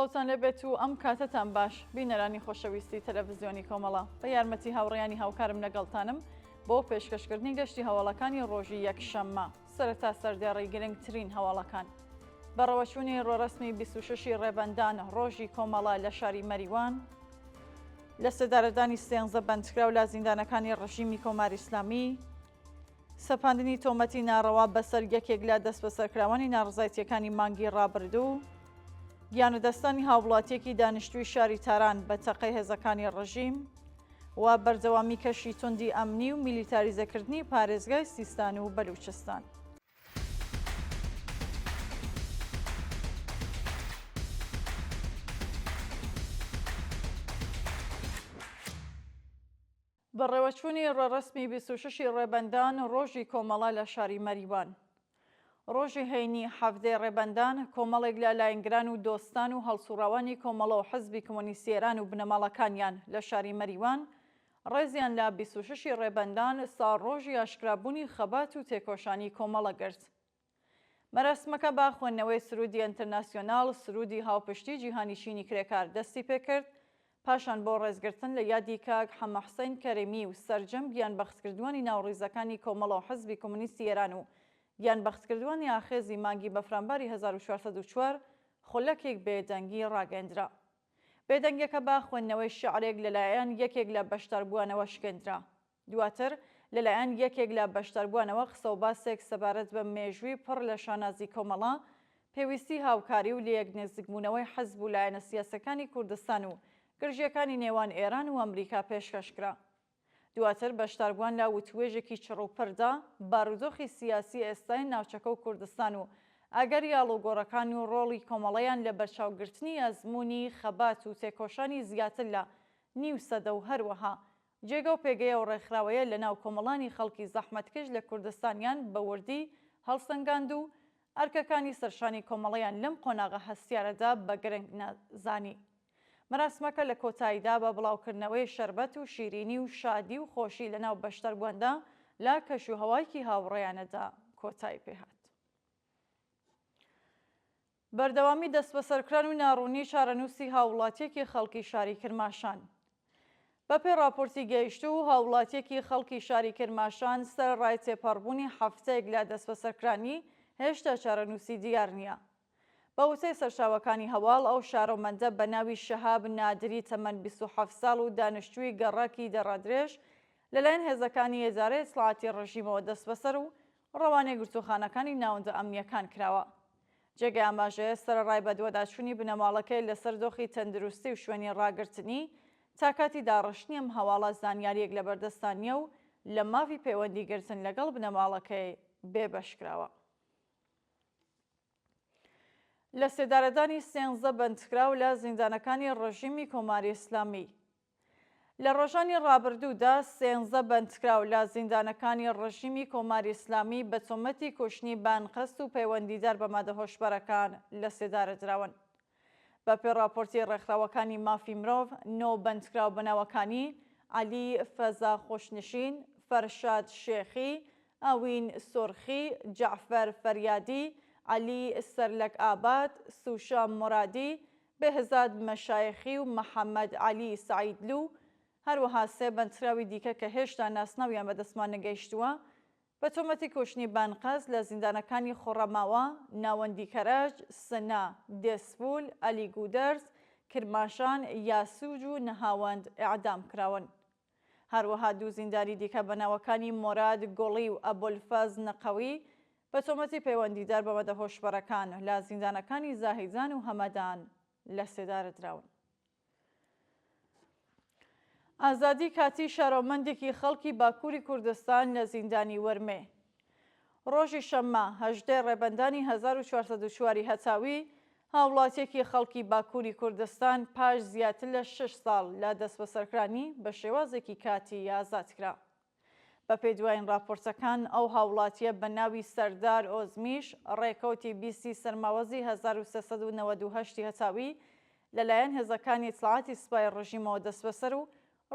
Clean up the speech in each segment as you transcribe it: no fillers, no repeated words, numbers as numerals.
سڵاوتان لەبێت و ئەم کاتتان باش بینەرانی خۆشەویستی تەلەڤیزیۆنی کۆمەڵە بە یارمەتی هاوڕێیانی هاوکارم لەگەڵتانم بۆ پێشکەشکردنی گەشتی هەواڵەکانی ڕۆژی یەکشەممە سەرەتا سەردێڕی گرنگترین هەواڵەکان بەڕەوەچوونی ڕۆڕەسمی 26 ڕێبەندان ڕۆژی کۆمەڵە لە شاری مەریوان لە سەدارەدانی سێنزە بەندکراو لە زیندانەکانی ڕژیمی کۆماری ئیسلامی سەپاندنی تۆمەتی ناڕەوا بەسەر یەکێک لە دەست بەسەرکراوانی ناڕزایەتیەکانی مانگی ڕابردوو گیانودەستانی هاوڵاتیەکی دانیشتووی شاری تاران بە تەقەی هێزەکانی ڕژیم و بەردەوامی کەشی توندی ئەمنی و میلیتاریزەکردنی پارێزگای سیستان و بەلوچستان. بەڕێوەچوونی ڕۆڕەسمی 26 ڕێبەندان ڕۆژی کۆمەڵە لە شاری مەریوان ڕۆژی هەینی هەفتەی ڕێبەندان کۆمەڵێک لە لایەنگران و دۆستان و هەڵسوڕاوانی کۆمەڵە و حزبی کۆمۆنیستی ئێران و بنەماڵەکانیان لە شاری مەریوان ڕێزیان لە 26 ڕێبەندان ساڕۆژی ئاشکرابوونی خەبات و تێکۆشانی کۆمەڵە گرت. مەراسمەکە با خوێندنەوەی سرودی ئینتەرناسیۆناڵ سرودی هاوپشتی جیهانیشینی کرێکار دەستی پێکرد پاشان بۆ ڕێزگرتن لە یادی کاک حەمەحسەین کەرێمی و سەرجەم گیانبەختکردووانی ناوڕیزەکانی کۆمەڵە و حزبی کۆمۆنیستی ئێران و گیانبەختکردووانی ئاخێزی مانگی بەفرامباری 1404 خولەکێک بێدەنگی ڕاگەندرا. بێدەنگەکە با خوێندنەوەی شیعرێک لەلایەن یەکێک لە بەشداربووانەوە شکێنرا. دواتر لەلایەن یەکێک لە بەشداربووانەوە قسە و باسێک سەبارەت بە مێژووی پڕ لە شانازی کۆمەڵە پێویستی هاوکاری و لە یەک نزیکبوونەوەی حەزب و لایەنە سیاسەکانی کوردستان و گرژیەکانی نێوان ئێران و ئەمریکا پێشکەشکرا. دواتر بەشداربووان لە وتوێژێکی چڕوپڕدا بارودۆخی سیاسی ئێستای ناوچەکە و کوردستان و ئەگەری ئاڵوگۆڕەکان و ڕۆڵی کۆمەڵەیان لە بەرچاوگرتنی ئەزمموی خەبات و تێکۆشانی زیاتر لە نیو سەدە و هەروەها جێگە و پێگەیە و ڕێکخراوەیە لە ناو کۆمەڵانی خەڵکی زەحمەتکەش لە کوردستانیان بە وردی هەڵسەنگاند و ئەرکەکانی سەرشانی کۆمەڵەیان لەم قۆناغە هەستیارەدا بە گرنگ نەزانی. مەراسمەکە لە کۆتاییدا بە بڵاوکردنەوەی شەربەت و شیرینی و شادی و خۆشی لەناو بەشداربوواندا لە کەشوهەوایەکی هاوڕێیانەدا کۆتایی پێهات. بەردەوامی دەستبەسەرکران و ناڕوونی چارەنووسی هاوڵاتیەکی خەڵکی شاری کرماشان بەپێی راپۆرتی گەیشتوو و هاوڵاتیەکی خەڵکی شاری کرماشان سەرڕای تێپەڕبوونی هەفتەیەک لە دەستبەسەرکرانی هێشتا چارەنووسی دیار نییە. بە وتەی سەرچاوەکانی هەواڵ ئەو شارۆمەندە بە ناوی شەهاب نادری تەمەن 27 ساڵ و دانیشتووی گەڕاکی دەڕادرێژ لەلایەن هێزەکانی ئێزارەی ئیسلاحاتی ڕژیمەوە دەست بەسەر و ڕەوانەی گرتوخانەکانی ناوەندە ئەمنیەکان کراوە. جێگەی ئاماژەیە سەرڕای بە دووەداچوونی بنەماڵەکەی لەسەر دۆخی تەندروستی و شوێنی ڕاگررتنی تا کاتی داڕشتنی ئەم هەواڵە زانیاریەک لە بەردەستانیە و لە مافی پەیوەندی گرتن لەگەڵ بنەماڵەکەی بێبەشکراوە. لە سێدارەدانی سێنزە بەندکراو لە زیندانەکانی ڕژیمی کۆماری ئیسلامی لە ڕۆژانی ڕابردوودا سێنزە بەندکراو لە زیندانەکانی ڕژیمی کۆماری ئیسلامی بە تۆمەتی کوشتنی بانقەست و پەیوەندیدار بە مادە هۆشبەرەکان لە سێدارە دراون. بەپێی راپۆرتی ڕێکخراوەکانی مافی مرۆڤ 9 بەندکراو بەناوەکانی عەلی فەزا خۆشنشین، فەرشاد شێخی، ئەوین سۆرخی، جەعفەر فەریادی، عەلی سەرلەک ئاباد، سوشا مرادی، بێهزاد مەشایەخی و محەممەد عەلی سەعیدلو هەروەها سێ بەندکراوی دیکە کە هێشتا ناسناویان بەدەستمان نەگەیشتووە بە تۆمەتی کوشتنی بانقەست لە زیندانەکانی خوڕەماوە، ناوەندی کەرەج، سنا، دێسپول، ئەلی گودەرز، کرماشان، یاسووج و نەهاوەند ئیعدام کراون. هەروەها دوو زیندانی دیکە بەناوەکانی مۆراد گۆڵی و ئەبولفەز نەقەوی بە تۆمەتی پەیوەندیدار بە مەدە هۆشبەرەکان لە زیندانەکانی زاهیزان و هەمەدان لە سێدارە دراون. ئازادی کاتی شارۆمەندێکی خەڵکی باکووری کوردستان لە زیندانی وەرمێ ڕۆژی شەممە 18 ڕێبەندانی 1404 هەتاوی هاوڵاتیەکی خەڵکی باکووری کوردستان پاش زیاتر لە 6 ساڵ لە دەستبەسەرکرانی بە شێوازێکی کاتی ئازادکرا. بەپێی دوایین راپۆرتەکان ئەو هاوڵاتیە بە ناوی سەردار ئۆزمیش ڕێکەوتی بیسی سەرماوەزی 1398 هەتاوی لەلایەن هێزەکانی ئیسلاحاتی سوپای ڕژیمەوە دەست بەسەر و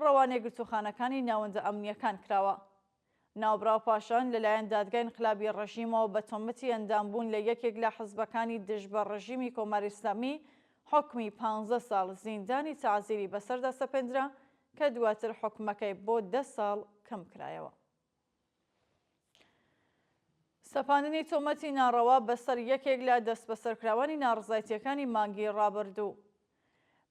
ڕەوانەی گرتوخانەکانی ناوەندە ئەمنیەکان کراوە. ناوبراو پاشان لەلایەن دادگای انقلابی ڕژیمەوە بە تۆمەتی ئەندامبوون لە یەکێک لە حزبەکانی دژ بە ڕژیمی کۆماری ئیسلامی حکمی 15 ساڵ زیندانی تعزیری بەسەردا سەپێنرا کە دواتر حکمەکەی بۆ 10 ساڵ کەم کرایەوە. سەپاندنی تۆمەتی ناڕەوا بەسەر یەکێک لە دەست بەسەرکراوانی ناڕزایەتیەکانی مانگی ڕابردوو.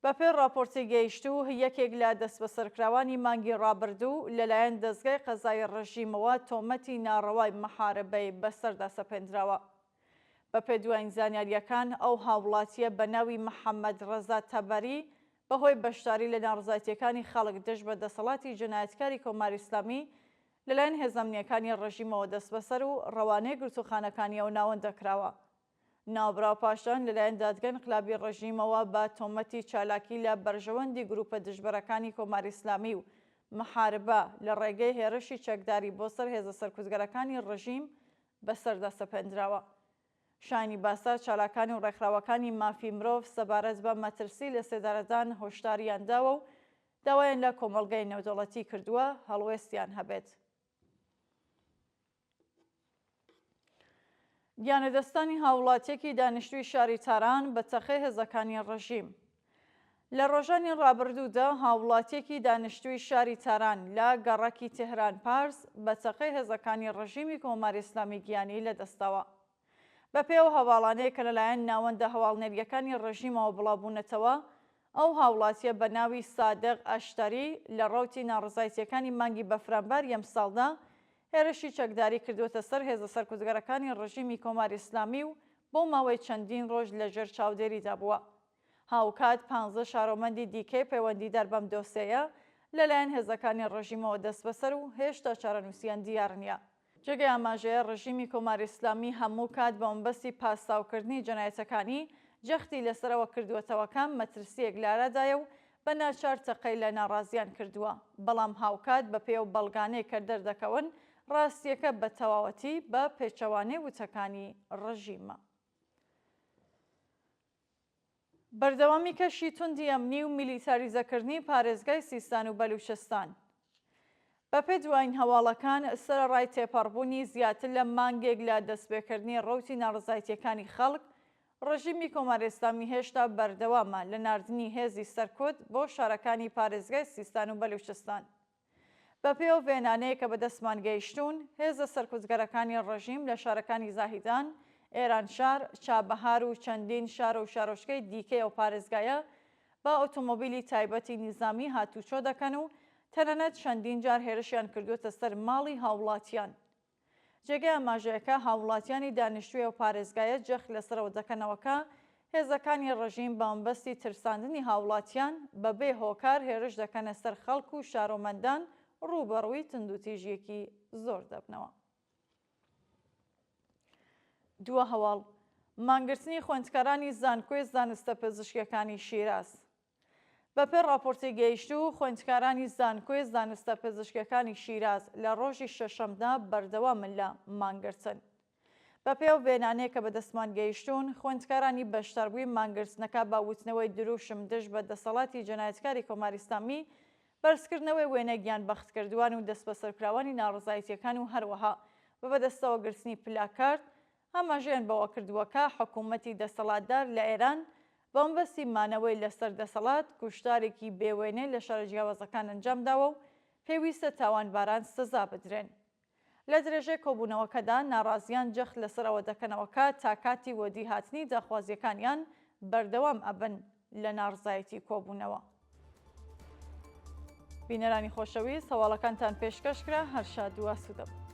بەپێی راپۆرتی گەیشتوو یەکێک لە دەست بەسەرکراوانی مانگی ڕابردوو لەلایەن دەستگای قەزای ڕژیمەوە تۆمەتی ناڕەوای مەحارەبەی بەسەردا سەپێنراوە. بەپێی دوایین زانیاریەکان ئەو هاوڵاتیە بە ناوی محەممەد ڕەزا تەبەری بەهۆی بەشداری لە ناڕزایەتیەکانی خەڵک دژ بە دەسەڵاتی جنایەتکاری کۆماری ئیسلامی لەلایەن هێزەمنیەکانی ڕژیمەوە دەست بەسەر و ڕەوانەی گرتوخانەکانیەوە ناوەندە کراوە. ناوبراو پاشان لەلایەن دادگای انقلابی ڕژیمەوە بە تۆمەتی چالاکی لە بەرژەوەندی گروپە دژبەرەکانی کۆماری ئیسلامی و مەحاربە لە ڕێگەی هێرشی چەکداری بۆ سەر هێزە سەرکوزگەرەکانی ڕژیم بەسەردا سەپێنراوە. شانی باسا چالاکانی و ڕێکخراوەکانی مافی مرۆڤ سەبارەت بە مەترسی لە سێدارەدان هۆشداریان داوە و داوایان لە کۆمەڵگەی نێودەوڵەتی کردووە هەڵوێستیان هەبێت. گیانەدەستانی هاوڵاتیەکی دانیشتووی شاری تاران بە تەخەی هێزەکانی ڕژیم. لە ڕۆژانی ڕابردوودا هاوڵاتیەکی دانیشتووی شاری تاران لە گەڕەکی تێهران پارس بە تەخەی هێزەکانی ڕژیمی کۆماری ئیسلامی گیانی لەدەستەوە. بەپێو هەواڵانەیە کە لەلایەن ناوەندە هەواڵنەریەکانی ڕژیمەوە بڵاوبوونەتەوە، ئەو هاوڵاتیە بە ناوی سادق ئاشتەری لە ڕەوتی ناڕزایەتیەکانی مانگی بەفرانبار ئەمساڵدا هێرشی چەکداری کردوتە سەر هێزە سەرکوزگەرەکانی ڕژیمی کۆماری ئیسلامی و بۆ ماوەی چەندین ڕۆژ لەژێر چاودێریدا بووە. هاوکات 15 شارۆمەندی دیکەی پەیوەندیدار بەم دۆسیەیە لەلایەن هێزەکانی ڕژیمەوە دەست بەسەر و هێشتا چارەنووسیان دیار نییە. جێگەی ئاماژەیە ڕژیمی کۆماری ئیسلامی هەموو کات بە مەبەستی پاسداوکردنی جەنایەتەکانی جەختی لەسەرەوە کردووەتەوەکان مەترسیەک لارادایە و بە ناچار تەقەی لە ناڕازیان کردووە، بەڵام هاوکات بە پێو بەڵگانەی کە دەردەکەون ڕاستیەکە بە تەواوەتی بە پێچەوانەی وتەکانی ڕژیمە. بەردەوامی کەشی توندی ئەمنی و میلیتاریزەکردنی پارێزگای سیستان و بەلوچستان. بەپێی دوایین هەواڵەکان سەرەڕای تێپەڕبوونی زیاتر لە مانگێک لە دەستپێکردنی ڕەوتی ناڕزایەتیەکانی خەڵک، ڕژیمی کۆماری ئیسلامی هێشتا بەردەوامە لە ناردنی هێزی سەرکوت بۆ شارەکانی پارێزگای سیستان و بەلوچستان. بەپێو وێنانەیە کە بەدەستمان گەیشتوون، هێزە سەرکوزگەرەکانی ڕژیم لە شارەکانی زاهیدان، ئێرانشار، چابەهار و چەندین شارە و شارۆچکەی دیکەی ئەو پارێزگایە با ئۆتۆمۆبیلی تایبەتی نیزامی هاتوچۆ دەکەن و تەنانەت چەندین جار هێرشیان کردوتە سەر ماڵی هاوڵاتیان. جێگەی ئاماژەیەکە هاوڵاتیانی دانیشتووی ئەو پارێزگایە جەخت لەسەرەوە دەکەنەوەکە هێزەکانی ڕژیم بە مەبەستی ترساندنی هاوڵاتیان بەبێ هۆکار هێرش دەکەنە سەر خەڵک و شارۆمەندان ڕووبەڕووی تندوتیژیەکی زۆر دەبنەوە. دووە هەواڵ مانگرتنی خوێندکارانی زانکۆی زانستە پزیشکیەکانی شیراز. بەپێی راپۆرتی گەیشتوو خوێندکارانی زانکۆی زانستە پزیشکیەکانی شیراز لە ڕۆژی شەشەمدا بەردەوامن لە مانگرتن. بەپێو وێنانەیە کە بەدەستمان گەیشتوون، خوێندکارانی بەشداربووی مانگرتنەکە با وتنەوەی دروشم دژ بە دەسەڵاتی جەنایەتکاری کۆماری ئیسلامی، بەرزکردنەوەی وێنە گیان بەختکردووان و دەست بەسەرکراوانی ناڕزایەتیەکان و هەروەها بە بەدەستەوە گرتنی پلاکارد ئاماژەیان بەوە کردووەکە حکوومەتی دەسەڵاتدار لە ئێران بە مەبەستی مانەوەی لەسەر دەسەڵات کوشتارێکی بێوێنەی لە شارە جیاوازەکان ئەنجامداوە و پێویستە تاوانباران سزا بدرێن. لە درێژەی کۆبوونەوەکەدا ناڕازیان جەخت لەسەرەوە دەکەنەوەکە تا کاتی وەدی هاتنی داخوازیەکانیان بەردەوام ئەبن لە ناڕزایەتی کۆبوونەوە. بینەرانی خۆشەویست، هەواڵەکانتان پێشکەشکرا، هەر شاد و ئاسوودە بن.